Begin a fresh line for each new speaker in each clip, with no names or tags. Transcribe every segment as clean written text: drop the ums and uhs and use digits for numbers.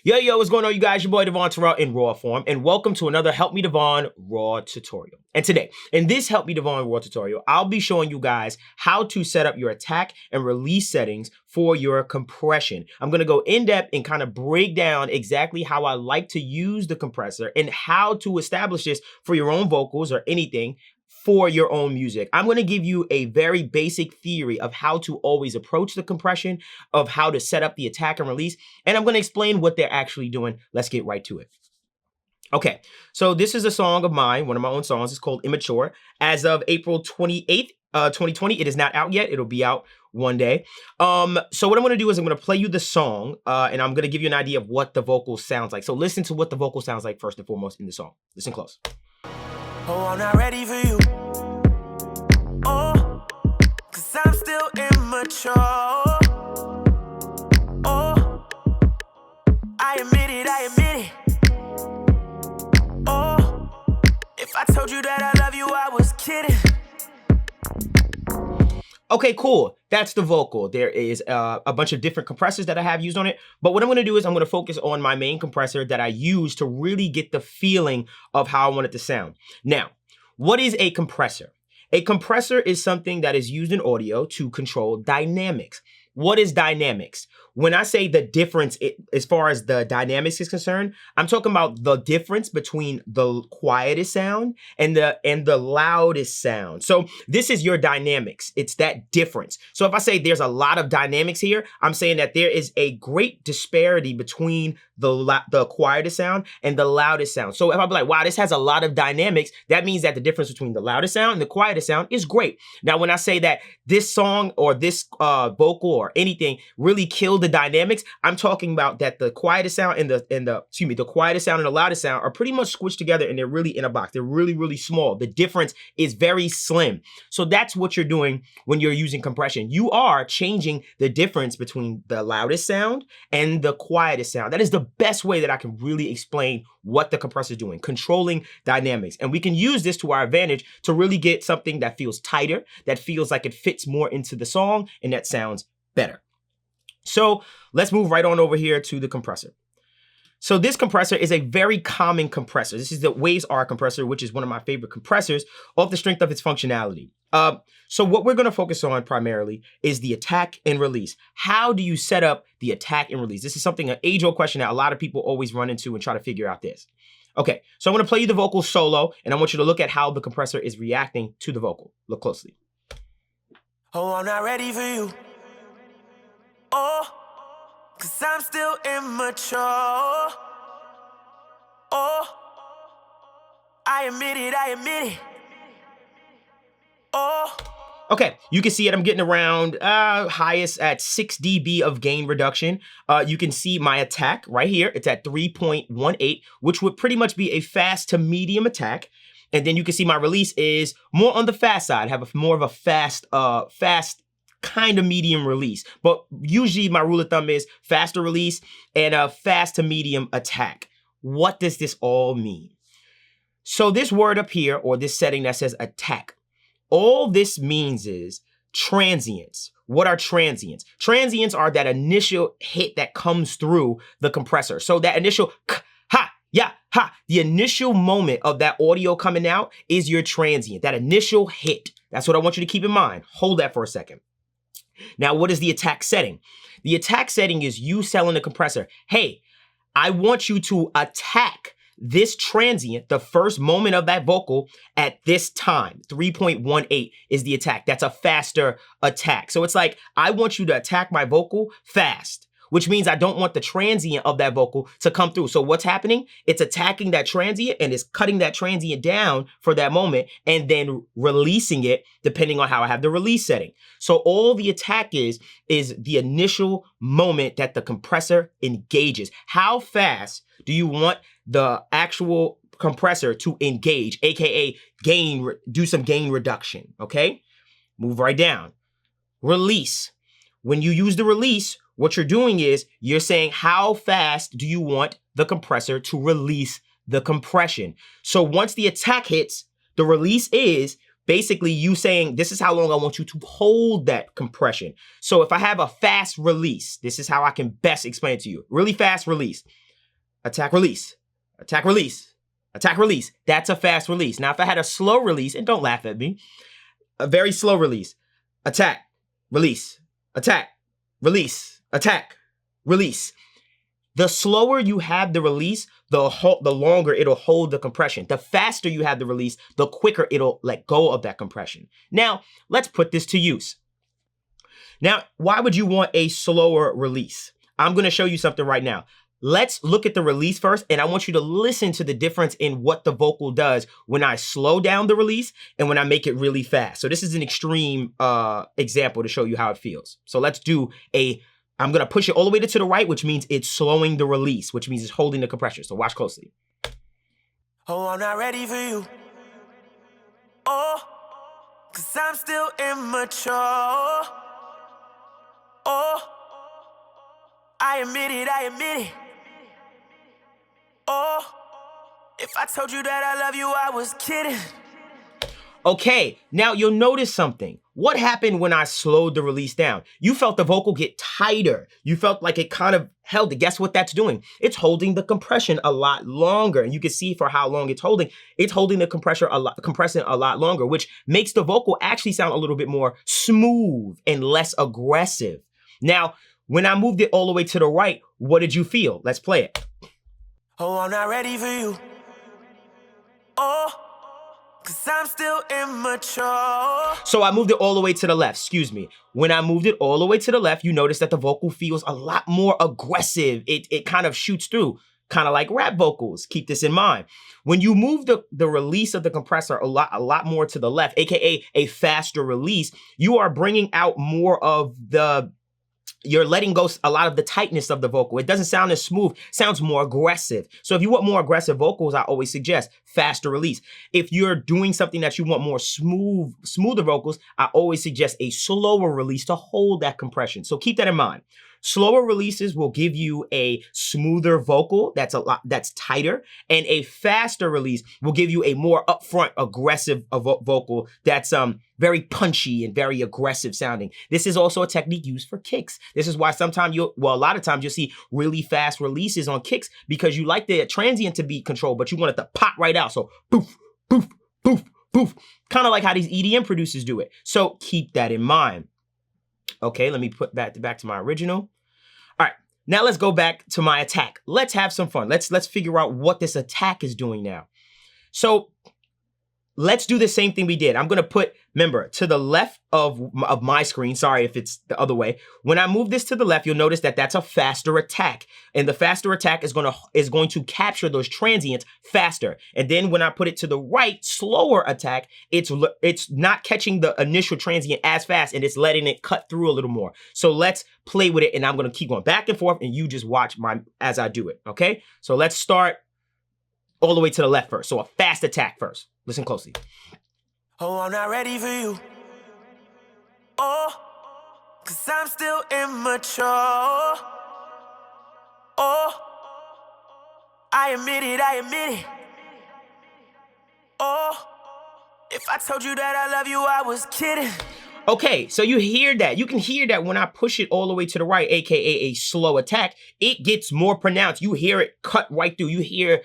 Yo, what's going on, you guys? Your boy Devon Terrell in raw form, and welcome to another Help Me Devon raw tutorial. And today, in this Help Me Devon raw tutorial, I'll be showing you guys how to set up your attack and release settings for your compression. I'm gonna go in depth and kind of break down exactly how I like to use the compressor and how to establish this for your own vocals or anything for your own music. I'm going to give you a very basic theory of how to always approach the compression, of how to set up the attack and release, and I'm going to explain what they're actually doing. Let's get right to it. Okay, so this is a song of mine, one of my own songs. It's called Immature. As of April 28th, 2020, it is not out yet. It'll be out one day. So what I'm going to do is I'm going to play you the song, and I'm going to give you an idea of what the vocal sounds like. So listen to what the vocal sounds like first and foremost in the song. Listen close.
Oh, I'm not ready for you. Oh, 'cause I'm still immature. Oh, I admit it. Oh, if I told you that I love you, I was kidding.
Okay, cool. That's the vocal. There is a bunch of different compressors that I have used on it. But what I'm going to do is I'm going to focus on my main compressor that I use to really get the feeling of how I want it to sound. Now, what is a compressor? A compressor is something that is used in audio to control dynamics. What is dynamics? When I say the difference, as far as the dynamics is concerned, I'm talking about the difference between the quietest sound and the loudest sound. So this is your dynamics. It's that difference. So if I say there's a lot of dynamics here, I'm saying that there is a great disparity between the quietest sound and the loudest sound. So if I be like, wow, this has a lot of dynamics, that means that the difference between the loudest sound and the quietest sound is great. Now, when I say that this song or this vocal or anything really killed the dynamics, I'm talking about that the quietest sound and the quietest sound and the loudest sound are pretty much squished together, and they're really in a box. They're really small. The difference is very slim. So that's what you're doing when you're using compression. You are changing the difference between the loudest sound and the quietest sound. That is the best way that I can really explain what the compressor is doing, controlling dynamics. And we can use this to our advantage to really get something that feels tighter, that feels like it fits more into the song, and that sounds better. So let's move right on over here to the compressor. So this compressor is a very common compressor. This is the Waves R compressor, which is one of my favorite compressors off the strength of its functionality. So what we're going to focus on primarily is the attack and release. How do you set up the attack and release? This is something, an age-old question that a lot of people always run into and try to figure out this. Okay, so I'm going to play you the vocal solo, and I want you to look at how the compressor is reacting to the vocal. Look closely.
Oh, I'm not ready for you. Oh, 'cause I'm still immature. Oh, I admit it. Oh.
Okay, you can see it. I'm getting around highest at 6 dB of gain reduction. You can see my attack right here. It's at 3.18, which would pretty much be a fast to medium attack. And then you can see my release is more on the fast side. I have more of a fast kind of medium release. But usually my rule of thumb is faster release and a fast to medium attack. What does this all mean? So this word up here, or this setting that says attack, all this means is transients. What are transients? Transients are that initial hit that comes through the compressor. So that initial ha, yeah, ha, the initial moment of that audio coming out is your transient, that initial hit. That's what I want you to keep in mind. Hold that for a second. Now, what is the attack setting? The attack setting is you telling the compressor, hey, I want you to attack this transient, the first moment of that vocal, at this time. 3.18 is the attack. That's a faster attack. So it's like, I want you to attack my vocal fast, which means I don't want the transient of that vocal to come through. So what's happening? It's attacking that transient and it's cutting that transient down for that moment and then releasing it depending on how I have the release setting. So all the attack is the initial moment that the compressor engages. How fast do you want the actual compressor to engage, aka do some gain reduction, okay? Move right down. Release. When you use the release, what you're doing is you're saying how fast do you want the compressor to release the compression. So once the attack hits, the release is basically you saying this is how long I want you to hold that compression. So if I have a fast release, this is how I can best explain it to you. Really fast release. attack, release, attack, release, attack, release. That's a fast release. Now, if I had a slow release, and don't laugh at me, a very slow release, attack, release, attack, release, attack, release. The slower you have the release, the longer it'll hold the compression. The faster you have the release, the quicker it'll let go of that compression. Now, let's put this to use. Now, why would you want a slower release? I'm gonna show you something right now. Let's look at the release first, and I want you to listen to the difference in what the vocal does when I slow down the release and when I make it really fast. So this is an extreme example to show you how it feels. So let's do I'm gonna push it all the way to the right, which means it's slowing the release, which means it's holding the compression. So watch closely.
Oh, I'm not ready for you. Oh, 'cause I'm still immature. Oh, I admit it, I admit it. Oh, if I told you that I love you, I was kidding.
Okay, now you'll notice something. What happened when I slowed the release down? You felt the vocal get tighter. You felt like it kind of held it. Guess what that's doing? It's holding the compression a lot longer. And you can see for how long it's holding the compression a lot longer, which makes the vocal actually sound a little bit more smooth and less aggressive. Now, when I moved it all the way to the right, what did you feel? Let's play it.
Oh, I'm not ready for you. Oh, 'cause I'm still immature.
So I moved it all the way to the left, excuse me. When I moved it all the way to the left, you notice that the vocal feels a lot more aggressive. It kind of shoots through, kind of like rap vocals. Keep this in mind. When you move the release of the compressor a lot more to the left, AKA a faster release, you are bringing out more of you're letting go a lot of the tightness of the vocal. It doesn't sound as smooth, sounds more aggressive. So if you want more aggressive vocals, I always suggest faster release. If you're doing something that you want more smoother vocals, I always suggest a slower release to hold that compression. So keep that in mind. Slower releases will give you a smoother vocal that's tighter, and a faster release will give you a more upfront, aggressive vocal that's very punchy and very aggressive sounding. This is also a technique used for kicks. This is why a lot of times you'll see really fast releases on kicks, because you like the transient to be controlled, but you want it to pop right out. So poof, poof, poof, poof. Kind of like how these EDM producers do it. So keep that in mind. Okay, let me put that back to my original. All right, now let's go back to my attack. Let's have some fun. Let's figure out what this attack is doing now. So let's do the same thing we did. I'm gonna put, remember, to the left of my screen. Sorry if it's the other way. When I move this to the left, you'll notice that that's a faster attack. And the faster attack is going to capture those transients faster. And then when I put it to the right, slower attack, it's not catching the initial transient as fast, and it's letting it cut through a little more. So let's play with it, and I'm gonna keep going back and forth, and you just watch as I do it, okay? So let's start all the way to the left first. So a fast attack first. Listen closely.
Oh, I'm not ready for you. Oh, 'cause I'm still immature. Oh, I admit it, I admit it. Oh, if I told you that I love you, I was kidding.
Okay, so you hear that. You can hear that when I push it all the way to the right, AKA a slow attack, it gets more pronounced. You hear it cut right through. You hear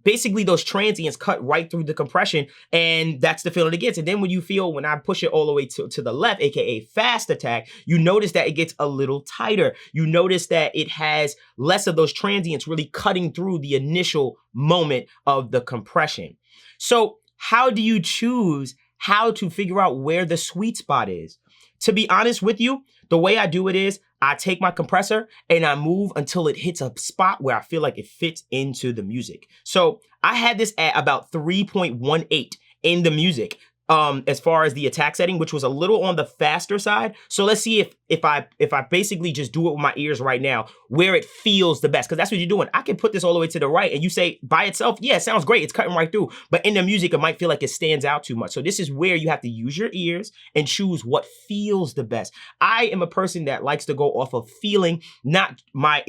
basically those transients cut right through the compression, and that's the feeling it gets. And then when I push it all the way to the left, AKA fast attack, you notice that it gets a little tighter. You notice that it has less of those transients really cutting through the initial moment of the compression. So how do you choose how to figure out where the sweet spot is? To be honest with you, the way I do it is I take my compressor and I move until it hits a spot where I feel like it fits into the music. So I had this at about 3.18 in the music. As far as the attack setting, which was a little on the faster side. So let's see if I basically just do it with my ears right now, where it feels the best, because that's what you're doing. I can put this all the way to the right, and you say by itself, yeah, it sounds great, it's cutting right through, but in the music, it might feel like it stands out too much. So this is where you have to use your ears and choose what feels the best. I am a person that likes to go off of feeling, not my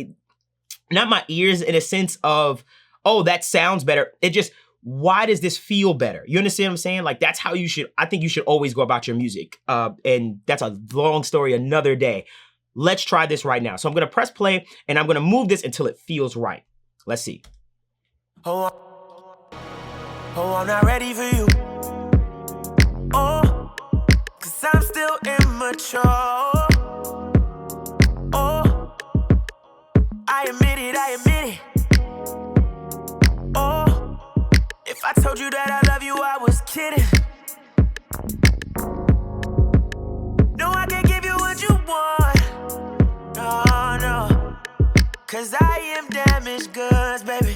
ears, in a sense of, oh, that sounds better. It just, why does this feel better? You understand what I'm saying? Like, that's how I think you should always go about your music. And that's a long story another day. Let's try this right now. So I'm gonna press play, and I'm gonna move this until it feels right. Let's see.
Oh, I'm not ready for you. Oh, cause I'm still immature. Oh, I admit it. Oh, if I told you that I love you, I was kidding. No, I can't give you what you want. No, cause I am damaged goods, baby.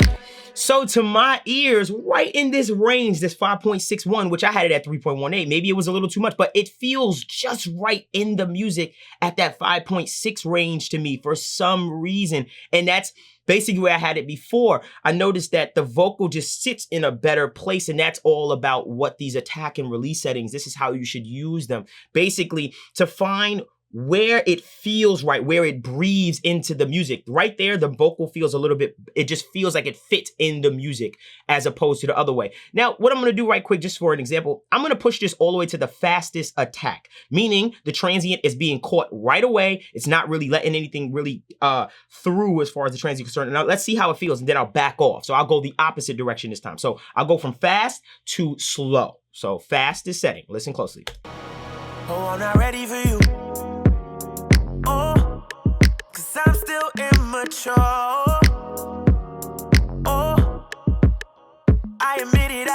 So to my ears, right in this range, this 5.61, which I had it at 3.18, maybe it was a little too much, but it feels just right in the music at that 5.6 range to me for some reason. And that's basically where I had it before. I noticed that the vocal just sits in a better place, and that's all about what these attack and release settings, this is how you should use them. Basically, to find where it feels right, where it breathes into the music. Right there, the vocal feels a little bit, it just feels like it fits in the music as opposed to the other way. Now, what I'm gonna do right quick, just for an example, I'm gonna push this all the way to the fastest attack, meaning the transient is being caught right away. It's not really letting anything really through as far as the transient is concerned. Now, let's see how it feels, and then I'll back off. So I'll go the opposite direction this time. So I'll go from fast to slow. So fast is setting, listen closely.
Oh, I'm not ready for you. Oh, cause I'm still immature. Oh, I admit it.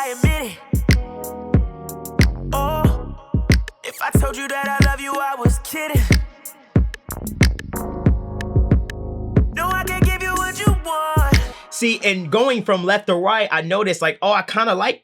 Oh, if I told you that I love you, I was kidding. No, I can't give you what you want.
See, and going from left to right, I noticed like, oh, I kind of like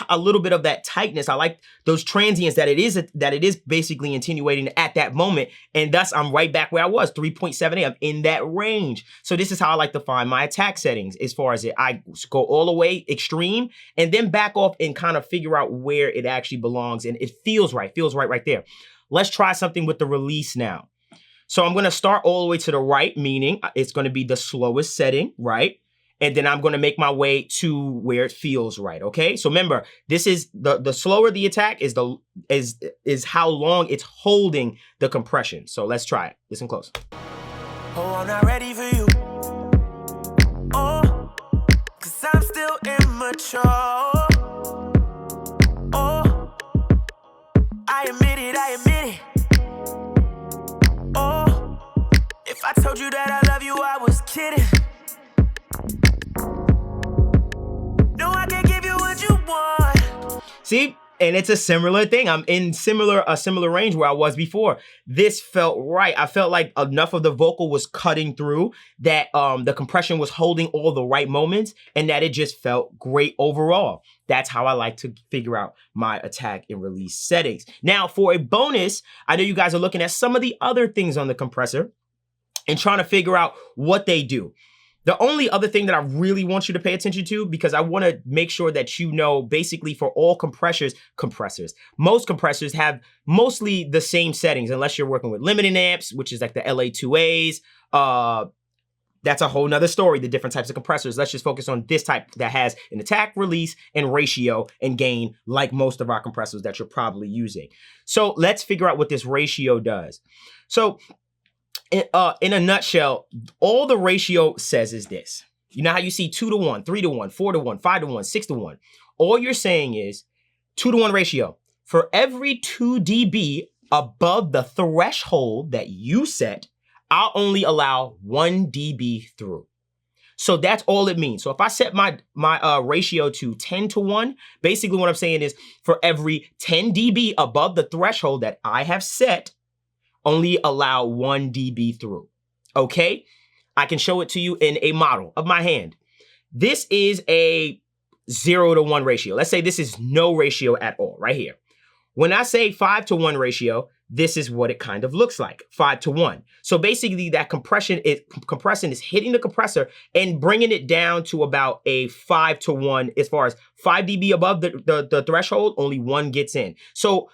a little bit of that tightness. I like those transients that it is basically attenuating at that moment. And thus I'm right back where I was, 3.78. I'm in that range. So this is how I like to find my attack settings as far as it. I go all the way extreme and then back off and kind of figure out where it actually belongs. And it feels right there. Let's try something with the release now. So I'm gonna start all the way to the right, meaning it's gonna be the slowest setting, right? And then I'm gonna make my way to where it feels right, okay? So remember, this is the slower the attack is how long it's holding the compression. So let's try it. Listen close.
Oh, I'm not ready for you. Oh, cause I'm still immature. Oh, I admit it. Oh, if I told you that I love you, I was kidding.
See, and it's a similar thing. I'm in a similar range where I was before. This felt right. I felt like enough of the vocal was cutting through, that the compression was holding all the right moments, and that it just felt great overall. That's how I like to figure out my attack and release settings. Now, for a bonus, I know you guys are looking at some of the other things on the compressor and trying to figure out what they do. The only other thing that I really want you to pay attention to, because I want to make sure that you know, basically for all compressors, most compressors have mostly the same settings, unless you're working with limiting amps, which is like the LA2As. That's a whole nother story, the different types of compressors. Let's just focus on this type that has an attack, release, and ratio and gain, like most of our compressors that you're probably using. So let's figure out what this ratio does. So in a nutshell, all the ratio says is this. You know how you see 2 to 1, 3 to 1, 4 to 1, 5 to 1, 6 to 1. All you're saying is 2 to 1 ratio. For every 2 dB above the threshold that you set, I'll only allow 1 dB through. So that's all it means. So if I set my ratio to 10 to 1, basically what I'm saying is for every 10 dB above the threshold that I have set, only allow 1 dB through, okay? I can show it to you in a model of my hand. This is a 0 to 1 ratio. Let's say this is no ratio at all, right here. When I say 5 to 1 ratio, this is what it kind of looks like, 5 to 1. So basically that compression is hitting the compressor and bringing it down to about a 5 to 1, as far as 5 dB above the threshold, only 1 gets in. So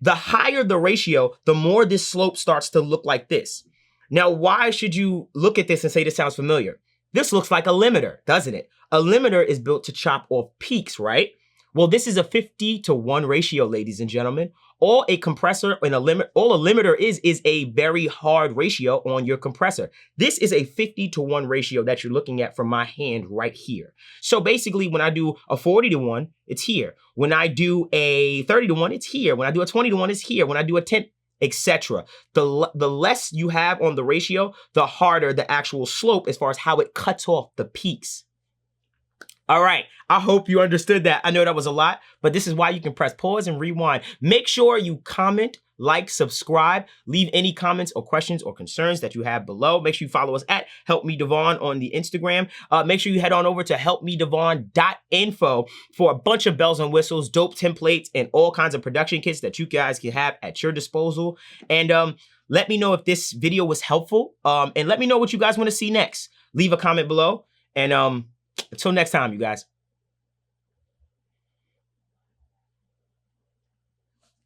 the higher the ratio, the more this slope starts to look like this. Now, why should you look at this and say this sounds familiar? This looks like a limiter, doesn't it? A limiter is built to chop off peaks, right? Well, this is a 50 to 1 ratio, ladies and gentlemen. All a compressor and all a limiter is a very hard ratio on your compressor. This is a 50-to-1 ratio that you're looking at from my hand right here. So basically, when I do a 40-to-1, it's here. When I do a 30-to-1, it's here. When I do a 20-to-1, it's here. When I do a 10, etc. The less you have on the ratio, the harder the actual slope as far as how it cuts off the peaks. All right, I hope you understood that. I know that was a lot, but this is why you can press pause and rewind. Make sure you comment, like, subscribe, leave any comments or questions or concerns that you have below. Make sure you follow us at HelpMeDevon on the Instagram. Make sure you head on over to helpmedevon.info for a bunch of bells and whistles, dope templates, and all kinds of production kits that you guys can have at your disposal. And let me know if this video was helpful, and let me know what you guys want to see next. Leave a comment below, and until next time, you guys.